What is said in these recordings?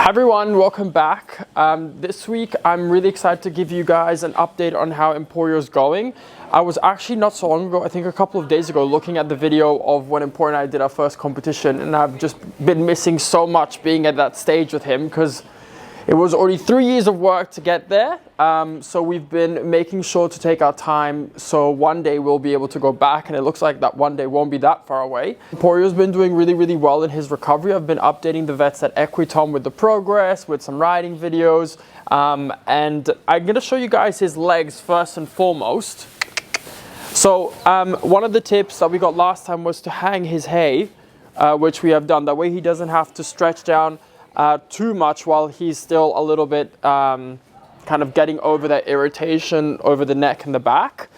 Hi everyone, welcome back. This week I'm really excited to give you guys an update on how Emporio is going. I was actually not so long ago, I think a couple of days ago, looking at the video of when Emporio and I did our first competition, and I've just been missing so much being at that stage with him because it was already 3 years of work to get there. So we've been making sure to take our time, so one day we'll be able to go back, and it looks like that one day won't be that far away. Emporio's been doing really well in his recovery. I've been updating the vets at 𝒋𝒏𝒏𝒚 with the progress, with some riding videos, and I'm going to show you guys his legs first and foremost. So one of the tips that we got last time was to hang his hay, which we have done. That way he doesn't have to stretch down too much while he's still a little bit kind of getting over that irritation over the neck and the back.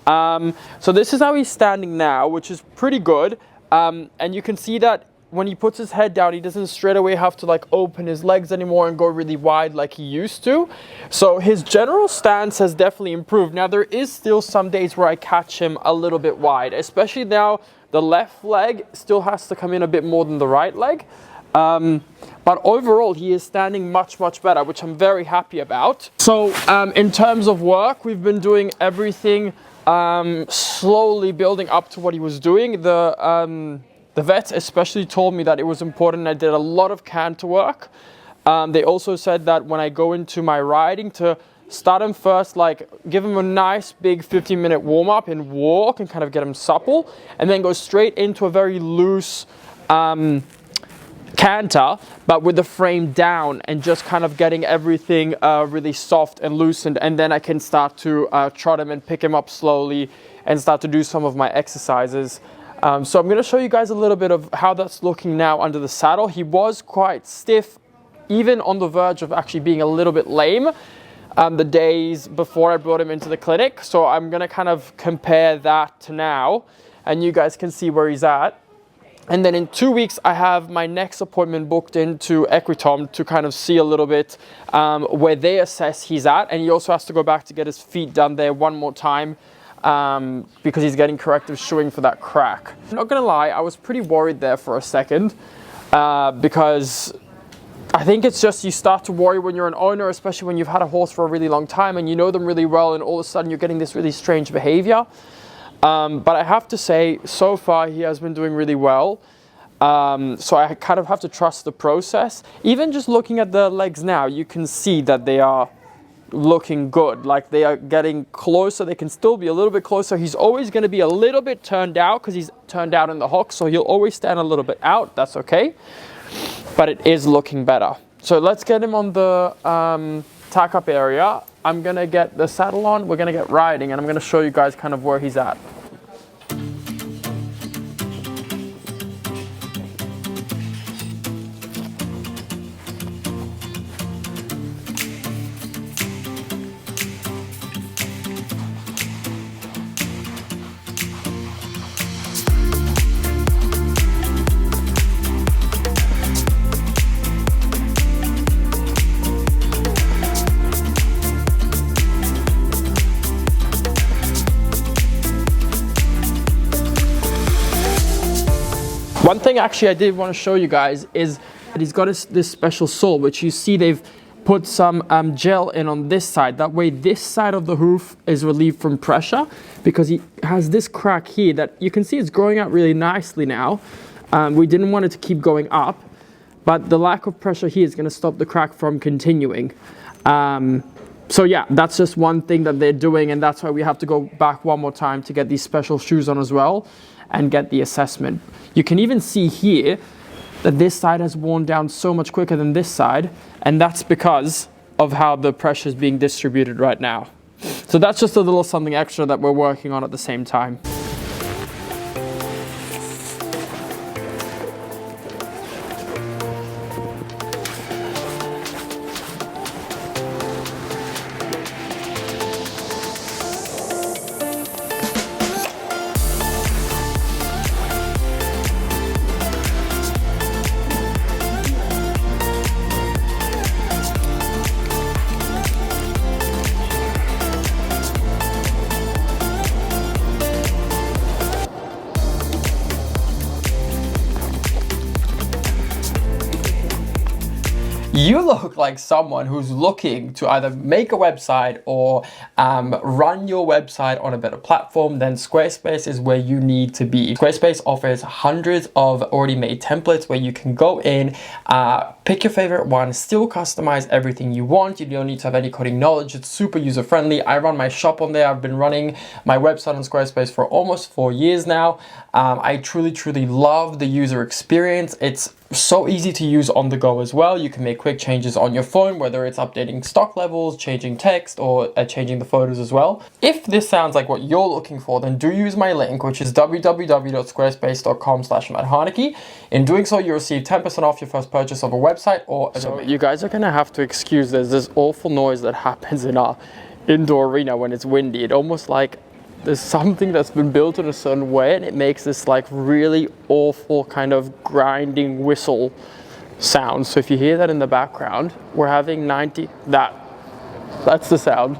So this is how he's standing now, which is pretty good. And you can see that when he puts his head down, he doesn't straight away have to like open his legs anymore and go really wide like he used to. So his general stance has definitely improved. Now there is still some days where I catch him a little bit wide, especially now the left leg still has to come in a bit more than the right leg. But overall he is standing much better, which I'm very happy about. So in terms of work, we've been doing everything slowly building up to what he was doing. The vets especially told me that it was important. I did a lot of canter work. They also said that when I go into my riding, to start him first, like give him a nice big 15-minute warm-up and walk and kind of get him supple, and then go straight into a very loose canter, but with the frame down and just kind of getting everything really soft and loosened, and then I can start to trot him and pick him up slowly and start to do some of my exercises. So I'm going to show you guys a little bit of how that's looking now under the saddle. He was quite stiff, even on the verge of actually being a little bit lame the days before I brought him into the clinic. So I'm going to kind of compare that to now, and you guys can see where he's at. And then in 2 weeks, I have my next appointment booked into 𝒋𝒏𝒚 to kind of see a little bit where they assess he's at. And he also has to go back to get his feet done there one more time because he's getting corrective shoeing for that crack. I'm not gonna lie, I was pretty worried there for a second because I think it's just you start to worry when you're an owner, especially when you've had a horse for a really long time and you know them really well, and all of a sudden you're getting this really strange behavior. But I have to say, so far he has been doing really well. So I kind of have to trust the process. Even just looking at the legs now, you can see that they are looking good. Like they are getting closer. They can still be a little bit closer. He's always going to be a little bit turned out because he's turned out in the hock. So he'll always stand a little bit out. That's okay. But it is looking better. So let's get him on the tack up area. I'm gonna get the saddle on, we're gonna get riding, and I'm gonna show you guys kind of where he's at. One thing actually I did want to show you guys is that he's got this special sole, which you see they've put some gel in on this side. That way this side of the hoof is relieved from pressure, because he has this crack here that you can see it's growing out really nicely now. We didn't want it to keep going up, but the lack of pressure here is going to stop the crack from continuing. So yeah, that's just one thing that they're doing, and that's why we have to go back one more time to get these special shoes on as well and get the assessment. You can even see here that this side has worn down so much quicker than this side, and that's because of how the pressure is being distributed right now. So that's just a little something extra that we're working on at the same time. You look like someone who's looking to either make a website or run your website on a better platform. Then Squarespace is where you need to be. Squarespace offers hundreds of already made templates where you can go in, pick your favorite one, still customize everything you want. You don't need to have any coding knowledge. It's super user friendly. I run my shop on there. I've been running my website on Squarespace for almost 4 years now. I truly love the user experience. It's so easy to use on the go as well. You can make quick changes on your phone, whether it's updating stock levels, changing text, or changing the photos as well. If this sounds like what you're looking for, then do use my link, which is www.squarespace.com/MattHarnacke. In doing so, you receive 10% off your first purchase of a website or a domain. You guys are gonna have to excuse this awful noise that happens in our indoor arena when it's windy. It almost like there's something that's been built in a certain way and it makes this like really awful kind of grinding whistle sound. So if you hear that in the background, we're having 90, that's the sound.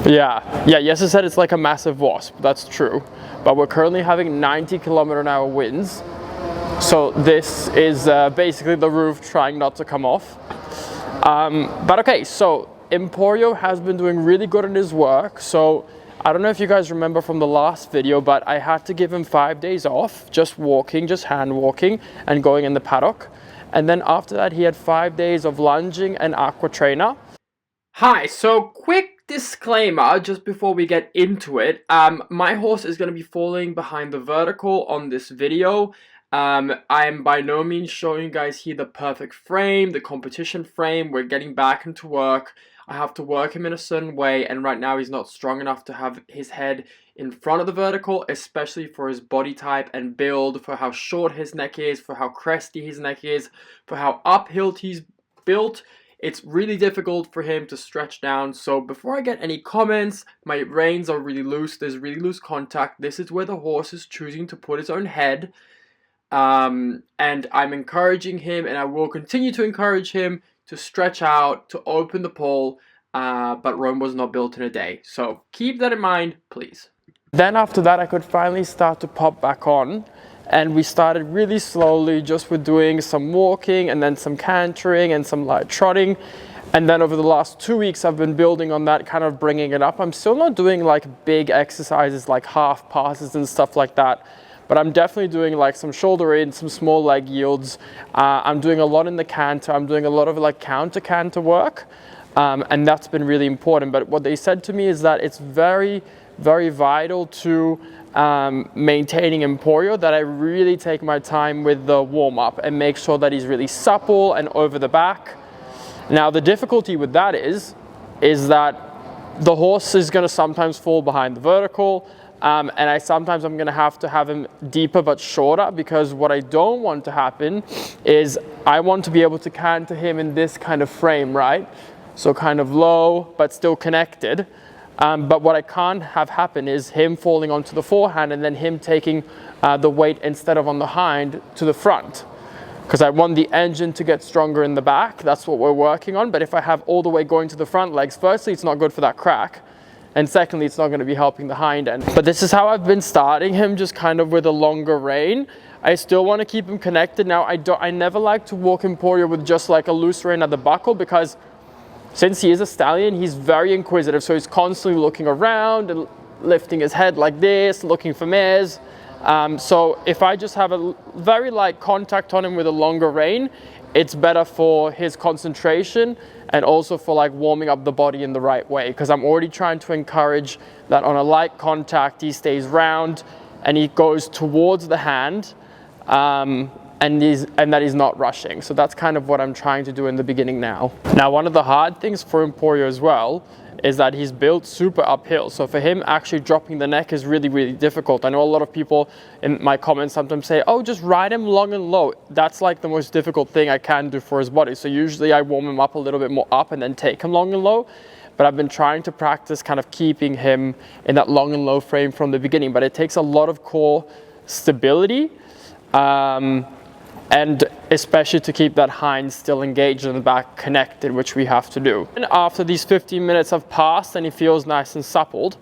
Yes, I said it's like a massive wasp, that's true. But we're currently having 90km/h winds. So this is basically the roof trying not to come off. But okay, so Emporio has been doing really good in his work. So I don't know if you guys remember from the last video, but I had to give him 5 days off, just walking, just hand walking and going in the paddock. And then after that, he had 5 days of lunging and aqua trainer. Hi, so quick disclaimer just before we get into it. My horse is going to be falling behind the vertical on this video. I'm by no means showing you guys here the perfect frame, the competition frame. We're getting back into work. I have to work him in a certain way, and right now he's not strong enough to have his head in front of the vertical, especially for his body type and build, for how short his neck is, for how cresty his neck is, for how uphill he's built. It's really difficult for him to stretch down. So before I get any comments, my reins are really loose. There's really loose contact. This is where the horse is choosing to put his own head. And I'm encouraging him, and I will continue to encourage him to stretch out, to open the pole, but Rome was not built in a day. So keep that in mind, please. Then after that, I could finally start to pop back on, and we started really slowly, just with doing some walking and then some cantering and some light trotting. And then over the last 2 weeks, I've been building on that, kind of bringing it up. I'm still not doing like big exercises like half passes and stuff like that, but I'm definitely doing like some shoulder in, some small leg yields. I'm doing a lot in the canter. I'm doing a lot of like counter work. And that's been really important. But what they said to me is that it's very vital to maintaining Emporio that I really take my time with the warm up and make sure that he's really supple and over the back. Now the difficulty with that is that the horse is going to sometimes fall behind the vertical. And sometimes I'm going to have him deeper but shorter, because what I don't want to happen is I want to be able to canter him in this kind of frame, right? So kind of low but still connected. But what I can't have happen is him falling onto the forehand and then him taking the weight instead of on the hind to the front. Because I want the engine to get stronger in the back. That's what we're working on. But if I have all the weight going to the front legs, firstly, it's not good for that crack. And secondly, it's not going to be helping the hind end. But this is how I've been starting him, just kind of with a longer rein. I still want to keep him connected. Now, I never like to walk Emporio with just like a loose rein at the buckle, because since he is a stallion, he's very inquisitive. So he's constantly looking around and lifting his head like this, looking for mares. So if I just have a very light contact on him with a longer rein, it's better for his concentration and also for like warming up the body in the right way, because I'm already trying to encourage that on a light contact he stays round and he goes towards the hand, and that he's not rushing. So that's kind of what I'm trying to do in the beginning now. Now, one of the hard things for Emporio as well is that he's built super uphill. So for him, actually dropping the neck is really difficult. I know a lot of people in my comments sometimes say, oh, just ride him long and low. That's like the most difficult thing I can do for his body. So usually I warm him up a little bit more up and then take him long and low. But I've been trying to practice kind of keeping him in that long and low frame from the beginning. But it takes a lot of core stability. And especially to keep that hind still engaged in the back connected, which we have to do. And after these 15 minutes have passed and he feels nice and suppled,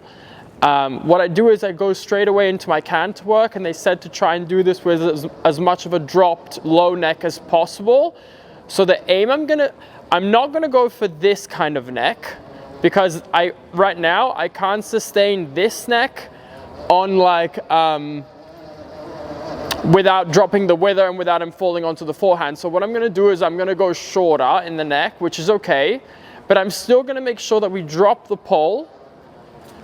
what I do is I go straight away into my canter work, and they said to try and do this with as much of a dropped low neck as possible, So the aim, I'm not gonna go for this kind of neck, because right now I can't sustain this neck on like, without dropping the wither and without him falling onto the forehand. So what I'm gonna do is I'm gonna go shorter in the neck, which is okay, but I'm still gonna make sure that we drop the pole.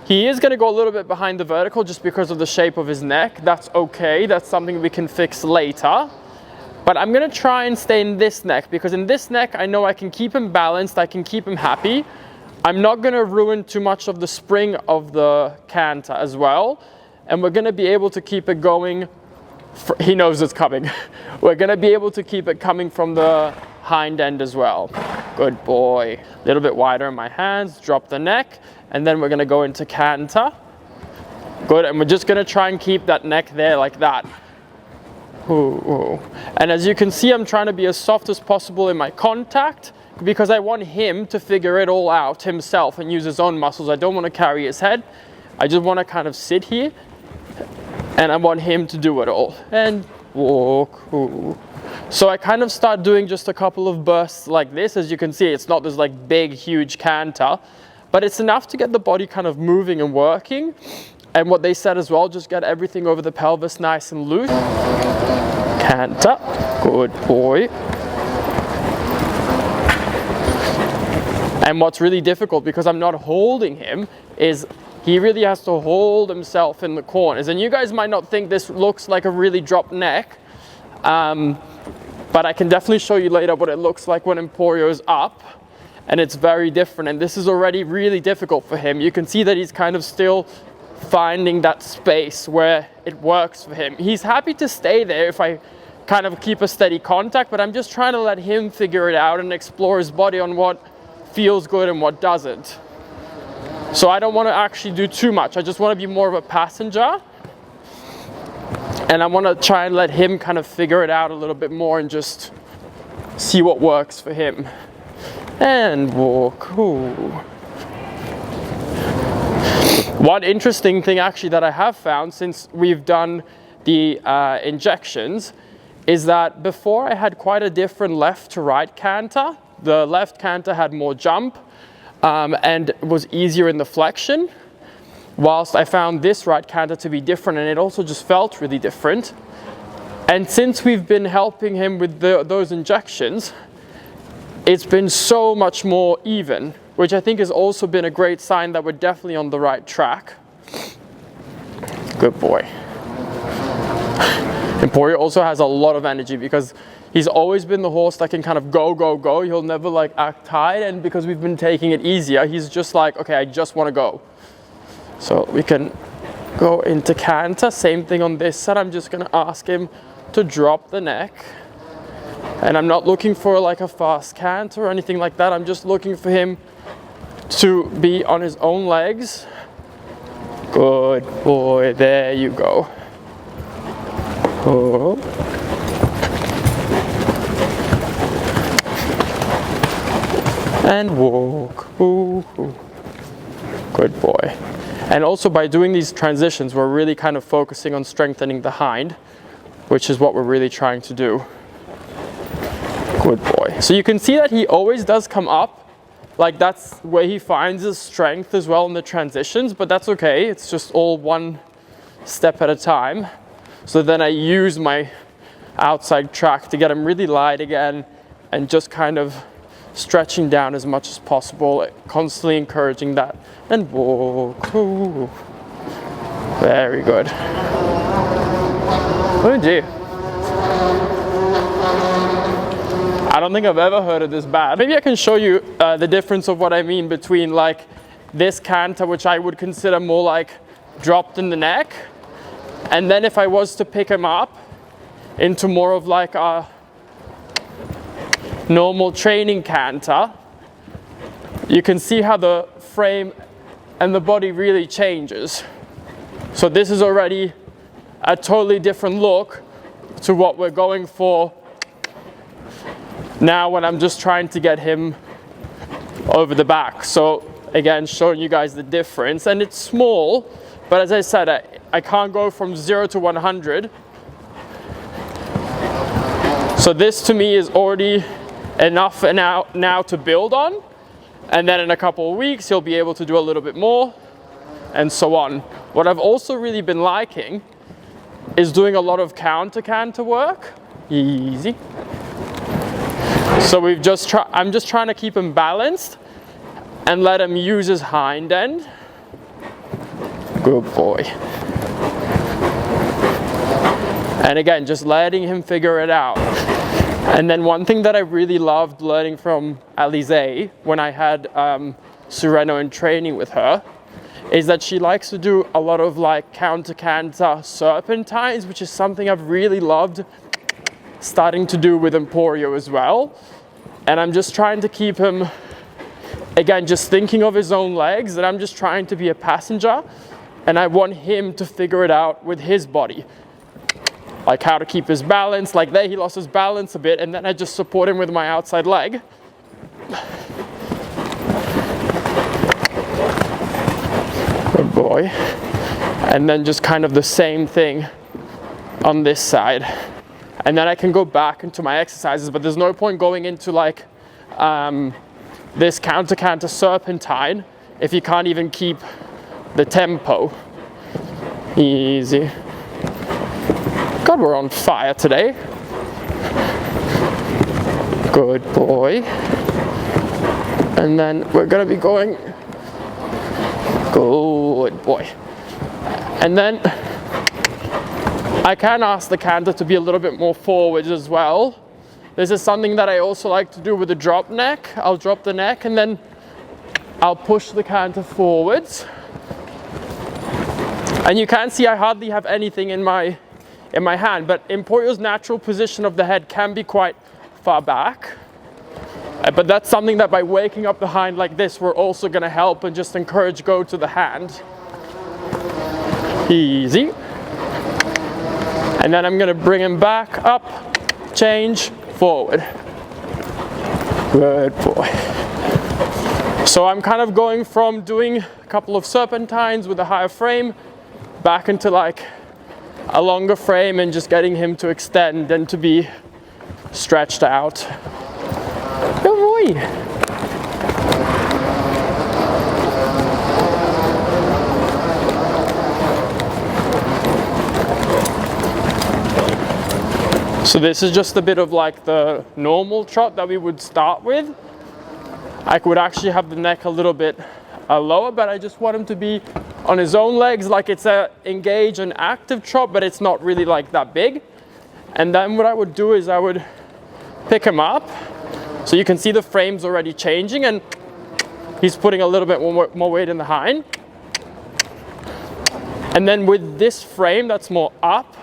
He is gonna go a little bit behind the vertical just because of the shape of his neck. That's okay, that's something we can fix later. But I'm gonna try and stay in this neck, because in this neck, I know I can keep him balanced, I can keep him happy. I'm not gonna ruin too much of the spring of the canter as well. And we're gonna be able to keep it going. He knows it's coming. We're gonna be able to keep it coming from the hind end as well. Good boy. A little bit wider in my hands, drop the neck, and then we're gonna go into canter. Good, and we're just gonna try and keep that neck there like that. Ooh. And as you can see, I'm trying to be as soft as possible in my contact, because I want him to figure it all out himself and use his own muscles. I don't want to carry his head. I just want to kind of sit here, and I want him to do it all. And walk. Ooh. So I kind of start doing just a couple of bursts like this. As you can see, it's not this like big, huge canter, but it's enough to get the body kind of moving and working. And what they said as well, just get everything over the pelvis nice and loose. Canter, good boy. And what's really difficult, because I'm not holding him, is he really has to hold himself in the corners. And you guys might not think this looks like a really dropped neck, but I can definitely show you later what it looks like when Emporio is up, and it's very different. And this is already really difficult for him. You can see that he's kind of still finding that space where it works for him. He's happy to stay there if I kind of keep a steady contact, but I'm just trying to let him figure it out and explore his body on what feels good and what doesn't. So I don't want to actually do too much. I just want to be more of a passenger, and I want to try and let him kind of figure it out a little bit more and just see what works for him. And walk. Ooh. One interesting thing actually that I have found since we've done the injections is that before I had quite a different left to right canter. The left canter had more jump and was easier in the flexion, whilst I found this right canter to be different, and it also just felt really different. And since we've been helping him with those injections, it's been so much more even, which I think has also been a great sign that we're definitely on the right track. Good boy. Emporio also has a lot of energy, because he's always been the horse that can kind of go, go, go. He'll never like act tight, and because we've been taking it easier, he's just like, okay, I just want to go. So we can go into canter. Same thing on this side. I'm just going to ask him to drop the neck. And I'm not looking for like a fast canter or anything like that. I'm just looking for him to be on his own legs. Good boy, there you go. Oh. And walk. Ooh, ooh. Good boy. And also by doing these transitions, we're really kind of focusing on strengthening the hind, which is what we're really trying to do. Good boy. So you can see that he always does come up. Like that's where he finds his strength as well in the transitions, but that's okay. It's just all one step at a time. So then I use my outside track to get him really light again and just kind of stretching down as much as possible, constantly encouraging that. And walk. Ooh. Very good. Oh gee. I don't think I've ever heard it this bad. Maybe I can show you the difference of what I mean between like this canter, which I would consider more like dropped in the neck, and then if I was to pick him up into more of like a normal training canter, you can see how the frame and the body really changes. So this is already a totally different look to what we're going for now when I'm just trying to get him over the back. So again, showing you guys the difference, and it's small, but as I said, I can't go from 0 to 100. So this to me is already enough now to build on. And then in a couple of weeks, he'll be able to do a little bit more, and so on. What I've also really been liking is doing a lot of counter work. Easy. So I'm just trying to keep him balanced and let him use his hind end. Good boy. And again, just letting him figure it out. And then one thing that I really loved learning from Alizé when I had Sereno in training with her is that she likes to do a lot of like counter serpentines, which is something I've really loved starting to do with Emporio as well. And I'm just trying to keep him, again, just thinking of his own legs, and I'm just trying to be a passenger, and I want him to figure it out with his body. Like how to keep his balance, like there he lost his balance a bit, and then I just support him with my outside leg. Good boy. And then just kind of the same thing on this side. And then I can go back into my exercises, but there's no point going into like this counter serpentine if you can't even keep the tempo. Easy. God, we're on fire today. Good boy. And then we're gonna be going, good boy. And then I can ask the canter to be a little bit more forward as well. This is something that I also like to do with the drop neck. I'll drop the neck and then I'll push the canter forwards. And you can see I hardly have anything in my hand, but Emporio's natural position of the head can be quite far back. But that's something that by waking up the hind like this, we're also gonna help and just encourage go to the hand. Easy. And then I'm gonna bring him back up, change, forward. Good boy. So I'm kind of going from doing a couple of serpentines with a higher frame back into like a longer frame and just getting him to extend and to be stretched out. Good boy. So this is just a bit of like the normal trot that we would start with. I could actually have the neck a little bit lower, but I just want him to be on his own legs, like it's a engage and active trot, but it's not really like that big. And then what I would do is I would pick him up. So you can see the frame's already changing and he's putting a little bit more weight in the hind. And then with this frame that's more up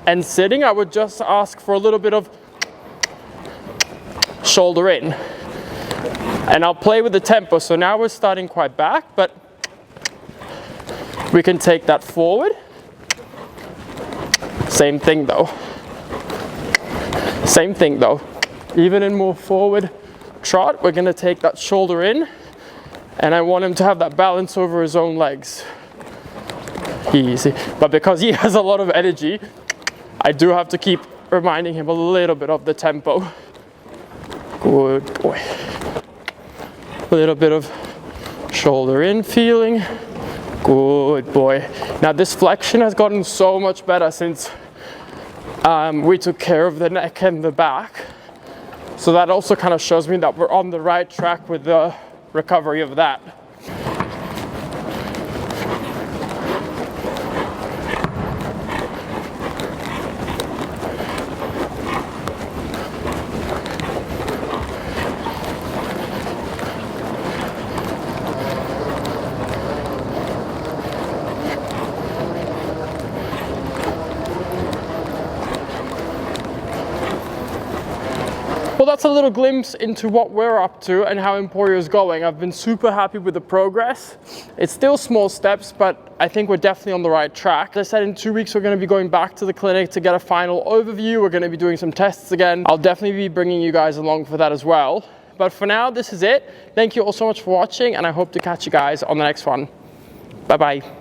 and sitting, I would just ask for a little bit of shoulder in. And I'll play with the tempo. So now we're starting quite back, but we can take that forward. Same thing though. Same thing though. Even in more forward trot, we're gonna take that shoulder in, and I want him to have that balance over his own legs. Easy. But because he has a lot of energy, I do have to keep reminding him a little bit of the tempo. Good boy. A little bit of shoulder in feeling. Good boy. Now this flexion has gotten so much better since we took care of the neck and the back. So that also kind of shows me that we're on the right track with the recovery of that. Well, that's a little glimpse into what we're up to and how Emporio is going. I've been super happy with the progress. It's still small steps, but I think we're definitely on the right track. As I said, in 2 weeks, we're going to be going back to the clinic to get a final overview. We're going to be doing some tests again. I'll definitely be bringing you guys along for that as well. But for now, this is it. Thank you all so much for watching, and I hope to catch you guys on the next one. Bye-bye.